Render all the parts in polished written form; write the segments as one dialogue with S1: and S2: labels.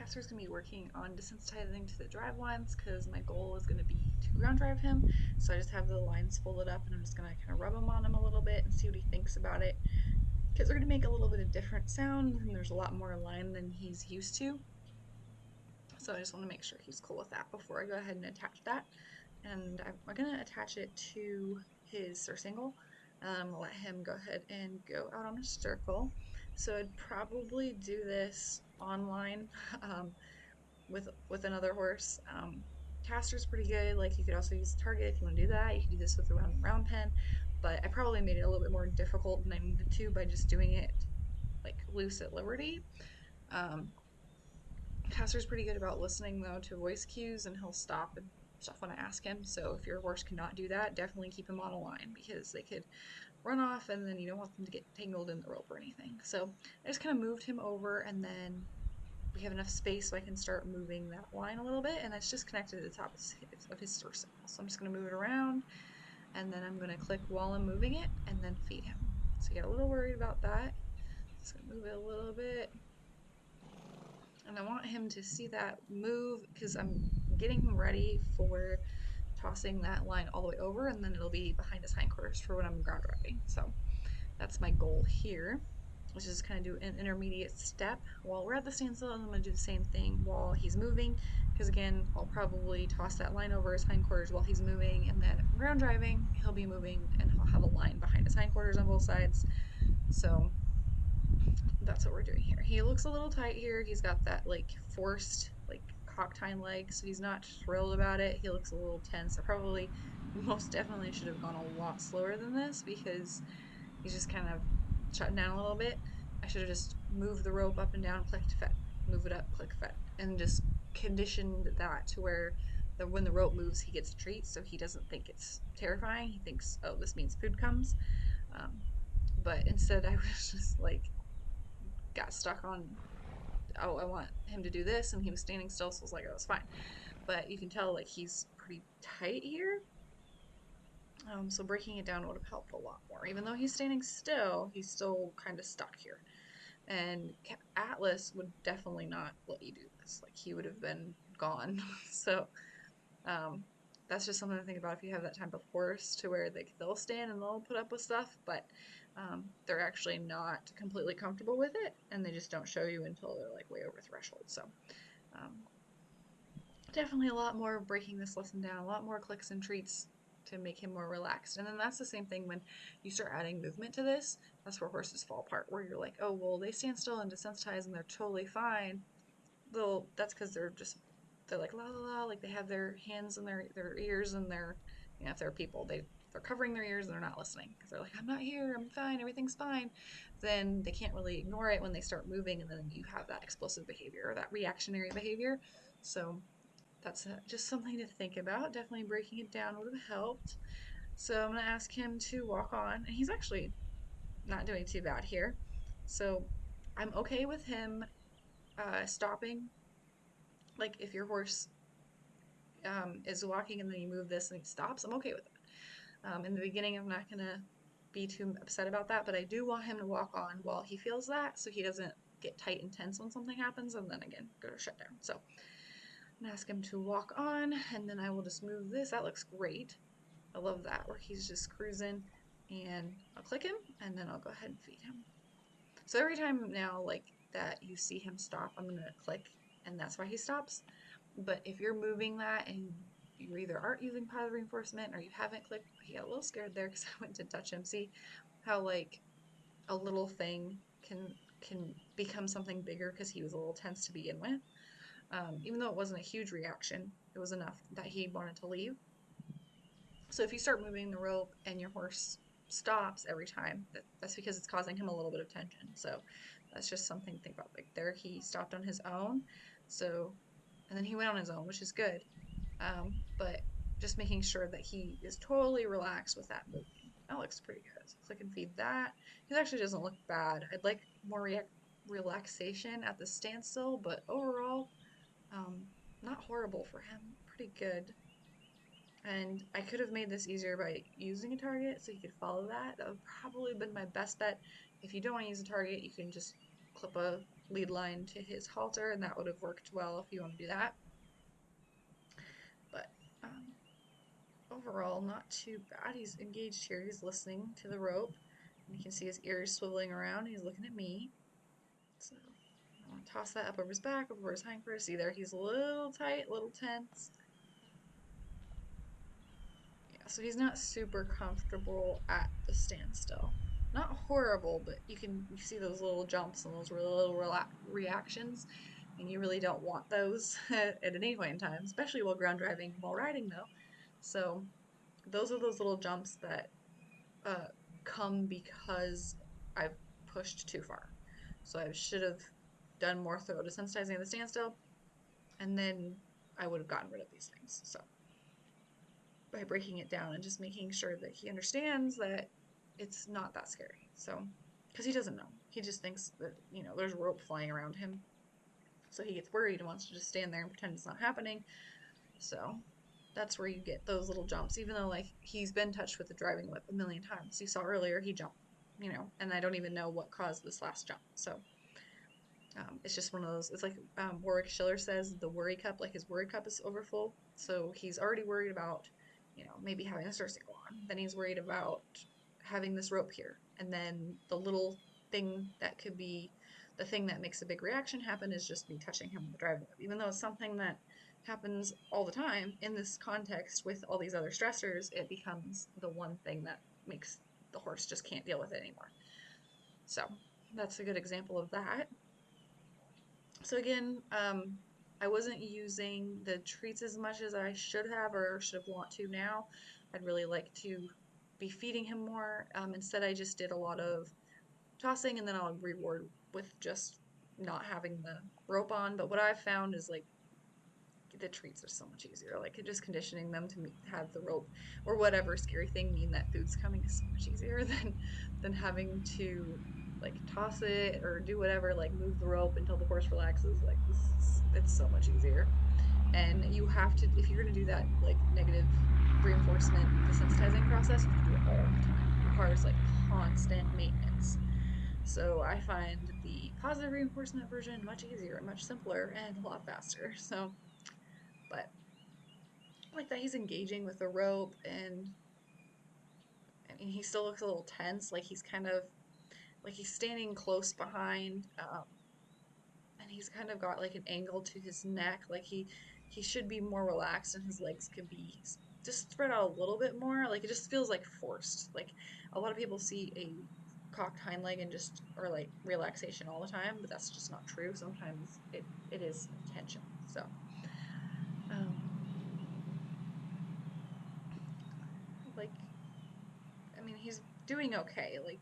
S1: Castor's going to be working on desensitizing to the drive lines because my goal is going to be to ground drive him. So I just have the lines folded up and I'm just going to kind of rub them on him a little bit and see what he thinks about it. Because they're going to make a little bit of different sound and there's a lot more line than he's used to. So I just want to make sure he's cool with that before I go ahead and attach that. And I'm going to attach it to his surcingle. I'm going to let him go ahead and go out on a circle. So I'd probably do this online um, with another horse. Castor's pretty good. Like you could also use a target if you want to do that. You can do this with a round pen, but I probably made it a little bit more difficult than I needed to by just doing it like loose at liberty. Um, Castor's pretty good about listening though to voice cues, and he'll stop and stuff when I ask him. So if your horse cannot do that, definitely keep him on a line because they could run off, and then you don't want them to get tangled in the rope or anything. So I just kind of moved him over, and then we have enough space so I can start moving that line a little bit, and it's just connected to the top of his surcingle. So I'm just going to move it around, and then I'm going to click while I'm moving it, and then feed him. So you get a little worried about that. Just going to move it a little bit, and I want him to see that move because I'm getting him ready for tossing that line all the way over, and then it'll be behind his hindquarters for when I'm ground driving. So that's my goal here, which is kind of do an intermediate step while we're at the standstill, and I'm going to do the same thing while he's moving, because again, I'll probably toss that line over his hindquarters while he's moving, and then if I'm ground driving, he'll be moving, and he'll have a line behind his hindquarters on both sides. So that's what we're doing here. He looks a little tight here. He's got that like forced like cocked hind leg, so he's not thrilled about it. He looks a little tense. I probably most definitely should have gone a lot slower than this because he's just kind of shutting down a little bit. I should have just moved the rope up and down, clicked fed, move it up, click fed, and just conditioned that to where when the rope moves, he gets a treat, so he doesn't think it's terrifying. He thinks, oh, this means food comes. Um, but instead, I was just like, got stuck on, oh, I want him to do this, and he was standing still, so I was like, oh, it's fine. But you can tell, like, he's pretty tight here. So breaking it down would have helped a lot more. Even though he's standing still, he's still kind of stuck here. And Atlas would definitely not let you do this. Like he would have been gone. So um, that's just something to think about if you have that type of horse to where they'll stand and they'll put up with stuff, but they're actually not completely comfortable with it, and they just don't show you until they're like way over threshold. So um, definitely a lot more breaking this lesson down, a lot more clicks and treats to make him more relaxed. And then that's the same thing when you start adding movement to this. That's where horses fall apart, where you're like, oh, well, they stand still and desensitize and they're totally fine. That's because they're like la la la, like they have their hands in their ears, and if they're people, they're covering their ears and they're not listening because they're like, I'm not here, I'm fine, everything's fine. Then they can't really ignore it when they start moving, and then you have that explosive behavior or that reactionary behavior. So that's just something to think about. Definitely breaking it down would have helped. So I'm going to ask him to walk on, and he's actually not doing too bad here. So I'm okay with him stopping. Like if your horse is walking and then you move this and he stops, I'm okay with it. In the beginning, I'm not going to be too upset about that, but I do want him to walk on while he feels that so he doesn't get tight and tense when something happens and then again go to shut down. So I'm gonna ask him to walk on, and then I will just move this. That looks great. I love that, where he's just cruising, and I'll click him, and then I'll go ahead and feed him. So every time now, like that you see him stop, I'm gonna click, and that's why he stops. But if you're moving that and you either aren't using positive reinforcement or you haven't clicked, he got a little scared there because I went to touch him. See how like a little thing can become something bigger because he was a little tense to begin with. Even though it wasn't a huge reaction, it was enough that he wanted to leave. So if you start moving the rope and your horse stops every time, that's because it's causing him a little bit of tension. So that's just something to think about. Like there, he stopped on his own. So, and then he went on his own, which is good. But just making sure that he is totally relaxed with that moving. That looks pretty good. So click and feed that. It actually doesn't look bad. I'd like more relaxation at the standstill, but overall, um, not horrible for him. Pretty good. And I could have made this easier by using a target so you could follow that. That would probably have been my best bet. If you don't want to use a target, you can just clip a lead line to his halter, and that would have worked well if you want to do that. But overall, not too bad. He's engaged here. He's listening to the rope. And you can see his ears swiveling around. He's looking at me. So I want to toss that up over his back, over his hindquarters. See there, he's a little tight, a little tense. Yeah, so he's not super comfortable at the standstill. Not horrible, but you see those little jumps and those little reactions, and you really don't want those at any point in time, especially while ground driving, while riding though. So those are those little jumps that uh, come because I've pushed too far. So I should have done more thorough desensitizing at the standstill, and then I would have gotten rid of these things. So by breaking it down and just making sure that he understands that it's not that scary. So, because he doesn't know, he just thinks that there's rope flying around him, so he gets worried and wants to just stand there and pretend it's not happening. So that's where you get those little jumps, even though like he's been touched with the driving whip a million times. You saw earlier he jumped, and I don't even know what caused this last jump. So it's just one of those. It's like Warwick Schiller says, the worry cup, like his worry cup is overfull. So he's already worried about, maybe having a surcingle on. Then he's worried about having this rope here, and then the little thing that could be the thing that makes a big reaction happen is just me touching him with the driving whip, even though it's something that happens all the time in this context with all these other stressors. It becomes the one thing that makes the horse just can't deal with it anymore. So that's a good example of that. So again, I wasn't using the treats as much as I should have or should have want to now. I'd really like to be feeding him more. Instead, I just did a lot of tossing, and then I'll reward with just not having the rope on. But what I've found is like the treats are so much easier. Like just conditioning them to have the rope or whatever scary thing mean that food's coming is so much easier than having to like toss it or do whatever, like move the rope until the horse relaxes. Like it's so much easier. And you have to, if you're gonna do that like negative reinforcement desensitizing process, you have to do it all the time. It requires like constant maintenance. So I find the positive reinforcement version much easier, much simpler, and a lot faster. So, but like that he's engaging with the rope, and I mean he still looks a little tense, like he's kind of like he's standing close behind, and he's kind of got like an angle to his neck, like he should be more relaxed and his legs could be just spread out a little bit more. Like it just feels like forced. Like a lot of people see a cocked hind leg and just or like relaxation all the time, but that's just not true. Sometimes it is tension. So um, like I mean he's doing okay. Like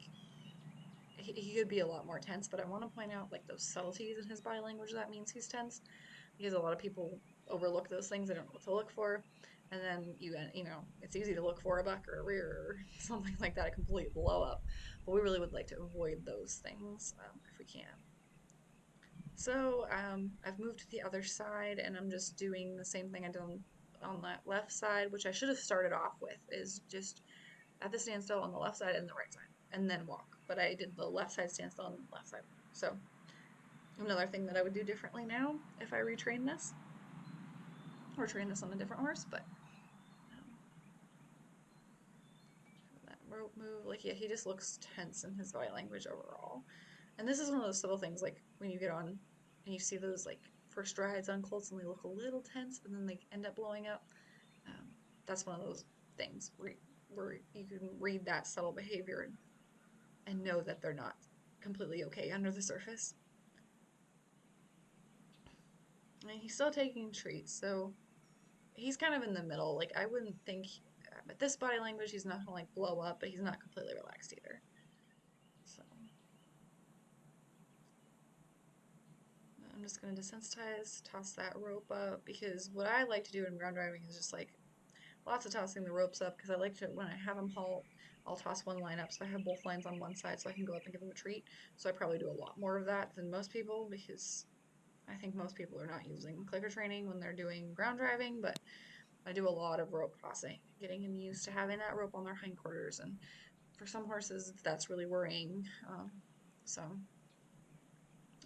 S1: he could be a lot more tense, but I want to point out like those subtleties in his body language that means he's tense, because a lot of people overlook those things. They don't know what to look for, and then it's easy to look for a buck or a rear or something like that, a complete blow up. But we really would like to avoid those things if we can. So I've moved to the other side, and I'm just doing the same thing I did on that left side, which I should have started off with, is just at the standstill on the left side and the right side, and then walk. But I did the left side standstill and the left side. So another thing that I would do differently now if I retrain this, or train this on a different horse, but um, that rope move, like yeah, he just looks tense in his body language overall. And this is one of those subtle things, like when you get on and you see those like first rides on colts and they look a little tense, but then they end up blowing up. Um, that's one of those things where you can read that subtle behavior and know that they're not completely okay under the surface. And he's still taking treats, so he's kind of in the middle. Like I wouldn't think, but this body language, he's not gonna like blow up, but he's not completely relaxed either. So I'm just gonna desensitize, toss that rope up, because what I like to do in ground driving is just like lots of tossing the ropes up, because I like to, when I have them halt, I'll toss one line up so I have both lines on one side so I can go up and give them a treat. So I probably do a lot more of that than most people, because I think most people are not using clicker training when they're doing ground driving, but I do a lot of rope tossing, getting them used to having that rope on their hindquarters, and for some horses that's really worrying. So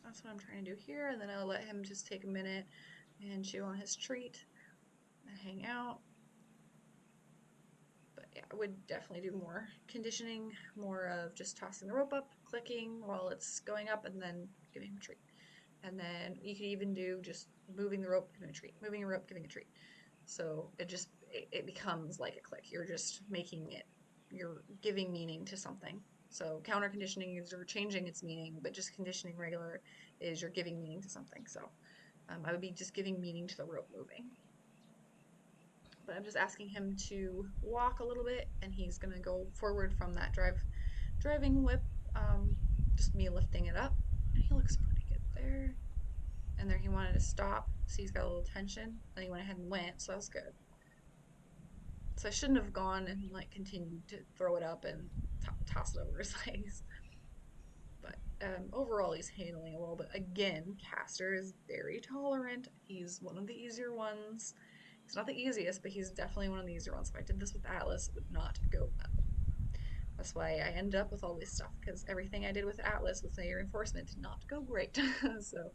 S1: that's what I'm trying to do here, and then I'll let him just take a minute and chew on his treat and hang out. But yeah, I would definitely do more conditioning, more of just tossing the rope up, clicking while it's going up, and then giving him a treat. And then you could even do just moving the rope, giving a treat, moving a rope, giving a treat. So it becomes like a click. You're just making it, you're giving meaning to something. So counter conditioning is you're changing its meaning, but just conditioning regular is you're giving meaning to something. So I would be just giving meaning to the rope moving. But I'm just asking him to walk a little bit, and he's gonna go forward from that driving whip. Um, just me lifting it up, and he looks pretty good there. And there he wanted to stop, so he's got a little tension. And he went ahead and went, so that was good. So I shouldn't have gone and like continued to throw it up and toss it over his legs. But overall, he's handling it well. But again, Castor is very tolerant. He's one of the easier ones. He's not the easiest, but he's definitely one of the easier ones. If I did this with Atlas, it would not go well. That's why I end up with all this stuff, because everything I did with Atlas with the reinforcement did not go great. So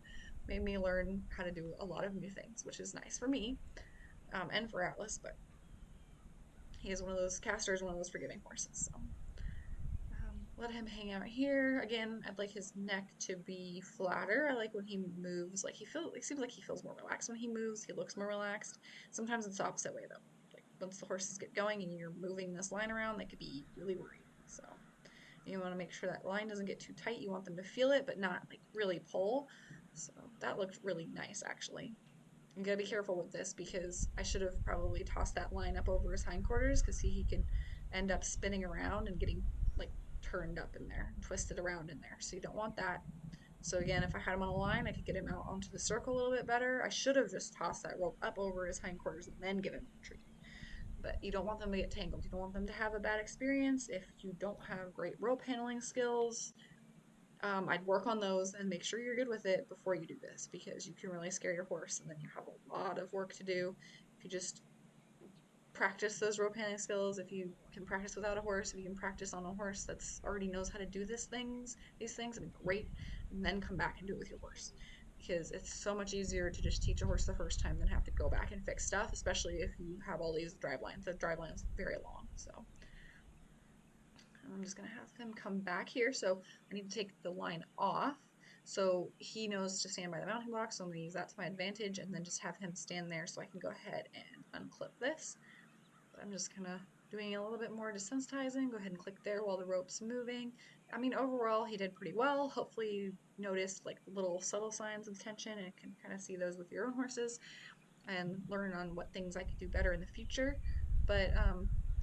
S1: made me learn how to do a lot of new things, which is nice for me and for Atlas. But he is one of those, Castor is one of those forgiving horses. So let him hang out here. Again, I'd like his neck to be flatter. I like when he moves, like it seems like he feels more relaxed when he moves. He looks more relaxed. Sometimes it's the opposite way though. Like once the horses get going and you're moving this line around, they could be really worried. So you want to make sure that line doesn't get too tight. You want them to feel it, but not like really pull. So that looked really nice actually. You gotta be careful with this because I should have probably tossed that line up over his hindquarters because he can end up spinning around and getting like turned up in there, twisted around in there. So you don't want that. So again, if I had him on a line, I could get him out onto the circle a little bit better. I should have just tossed that rope up over his hindquarters and then given him a treat. But you don't want them to get tangled. You don't want them to have a bad experience. If you don't have great rope handling skills, I'd work on those and make sure you're good with it before you do this because you can really scare your horse and then you have a lot of work to do. If you just practice those rope handling skills, if you can practice without a horse, if you can practice on a horse that's already knows how to do these things, I mean, great, and then come back and do it with your horse. Because it's so much easier to just teach a horse the first time than have to go back and fix stuff, especially if you have all these drive lines. The drive line is very long, so I'm just gonna have him come back here. So I need to take the line off. So he knows to stand by the mounting block, so I'm gonna use that to my advantage and then just have him stand there so I can go ahead and unclip this. But I'm just kind of doing a little bit more desensitizing. Go ahead and click there while the rope's moving. I mean, overall, he did pretty well. Hopefully you noticed like little subtle signs of tension and can kind of see those with your own horses and learn on what things I could do better in the future. But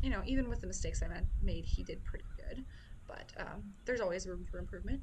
S1: you know, even with the mistakes I made, he did pretty good. But there's always room for improvement.